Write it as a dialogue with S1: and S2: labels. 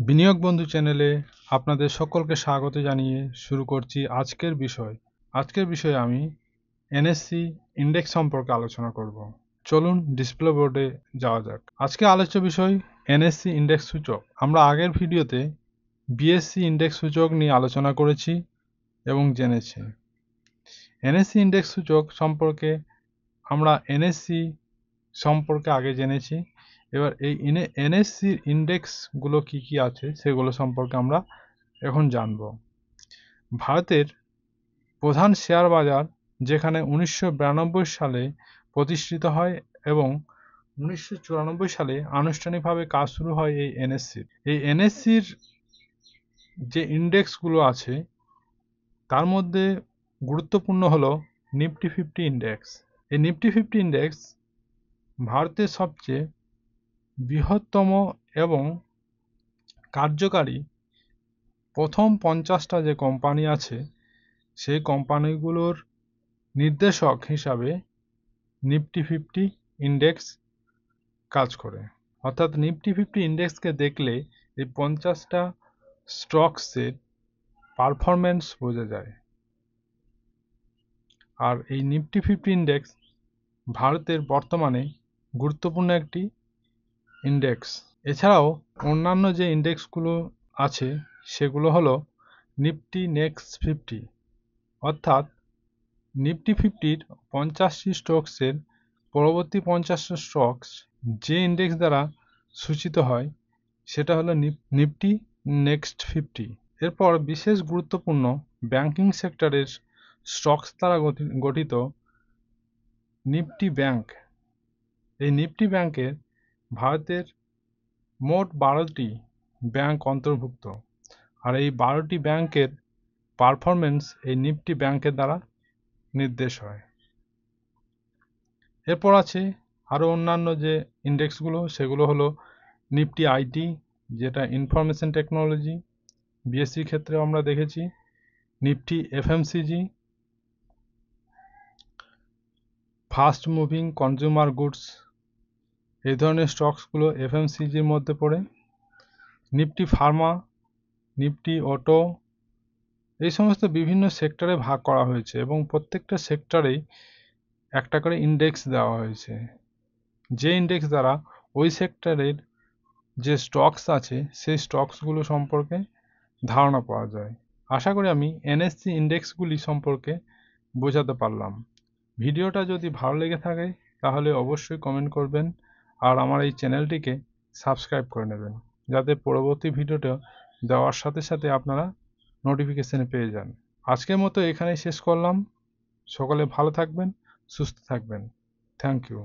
S1: বিনিয়োগ বন্ধু চ্যানেলে আপনাদের সকলকে স্বাগত জানিয়ে শুরু করছি আজকের বিষয়ে আমি এনএসসি ইন্ডেক্স সম্পর্কে আলোচনা করব। চলুন ডিসপ্লে বোর্ডে যাওয়া যাক। আজকে আলোচ্য বিষয় এনএসসি ইন্ডেক্স সূচক। আমরা আগের ভিডিওতে বিএসসি ইন্ডেক্স সূচক নিয়ে আলোচনা করেছি এবং জেনেছি। এনএসসি ইন্ডেক্স সূচক সম্পর্কে আমরা এনএসসি সম্পর্কে আগে জেনেছি। এবার এই এনএসসির ইন্ডেক্সগুলো কি কি আছে সেগুলো সম্পর্কে আমরা এখন জানব। ভারতের প্রধান শেয়ার বাজার যেখানে 1992 সালে প্রতিষ্ঠিত হয় এবং 1994 সালে আনুষ্ঠানিকভাবে কাজ শুরু হয় এই এনএসসির যে ইন্ডেক্সগুলো আছে তার মধ্যে গুরুত্বপূর্ণ হলো নিফটি 50 ইন্ডেক্স। এই নিফটি 50 ইন্ডেক্স ভারতের সবচেয়ে বৃহত্তম এবং কার্যকারী প্রথম 50টা যে কোম্পানি আছে সেই কোম্পানিগুলোর নির্দেশক হিসাবে নিফটি 50 ইন্ডেক্স কাজ করে। অর্থাৎ নিফটি 50 ইন্ডেক্সকে দেখলে এই 50টা স্টকসের পারফরম্যান্স বোঝা যায়। আর এই নিফটি 50 ইন্ডেক্স ভারতের বর্তমানে গুরুত্বপূর্ণ একটি ইন্ডেক্স। এছাড়াও অন্যান্য যে ইন্ডেক্সগুলো আছে সেগুলো হলো নিফটি নেক্সট 50, অর্থাৎ নিফটি 50-র 50টি স্টকসের পরবর্তী 50টা স্টকস যে ইন্ডেক্স দ্বারা সূচিত হয় সেটা হলো নিফটি নেক্সট 50। এরপর বিশেষ গুরুত্বপূর্ণ ব্যাংকিং সেক্টরের স্টকস দ্বারা গঠিত নিফটি ব্যাংক। এই নিফটি ব্যাংকের ভারতের মোট 12টি ব্যাংক অন্তর্ভুক্ত, আর এই 12টি ব্যাংকের পারফরমেন্স এই নিফটি ব্যাংকের দ্বারা নির্দেশ হয়। এরপর আছে আরও অন্যান্য যে ইন্ডেক্সগুলো, সেগুলো হলো নিফটি আইটি, যেটা ইনফরমেশন টেকনোলজি, বিএসসির ক্ষেত্রে আমরা দেখেছি। Nifty FMCG, fast moving consumer goods, এই ধরনের স্টকসগুলো এফএমসিজির মধ্যে পড়ে। নিফটি ফার্মা, নিফটি অটো, এই সমস্ত বিভিন্ন সেক্টরে ভাগ করা হয়েছে এবং প্রত্যেকটা সেক্টরেই একটা করে ইন্ডেক্স দেওয়া হয়েছে, যে ইন্ডেক্স দ্বারা ওই সেক্টরের যে স্টকস আছে সেই স্টকসগুলো সম্পর্কে ধারণা পাওয়া যায়। আশা করি আমি এনএসসি ইন্ডেক্সগুলি সম্পর্কে বোঝাতে পারলাম। ভিডিওটা যদি ভালো লেগে থাকে তাহলে অবশ্যই কমেন্ট করবেন আর আমার এই চ্যানেলটিকে সাবস্ক্রাইব করে নেবেন, যাতে পরবর্তী ভিডিওটা দেওয়ার সাথে সাথে আপনারা নোটিফিকেশন পেয়ে যান। আজকের মতো এখানেই শেষ করলাম। সকলে ভালো থাকবেন, সুস্থ থাকবেন। Thank you.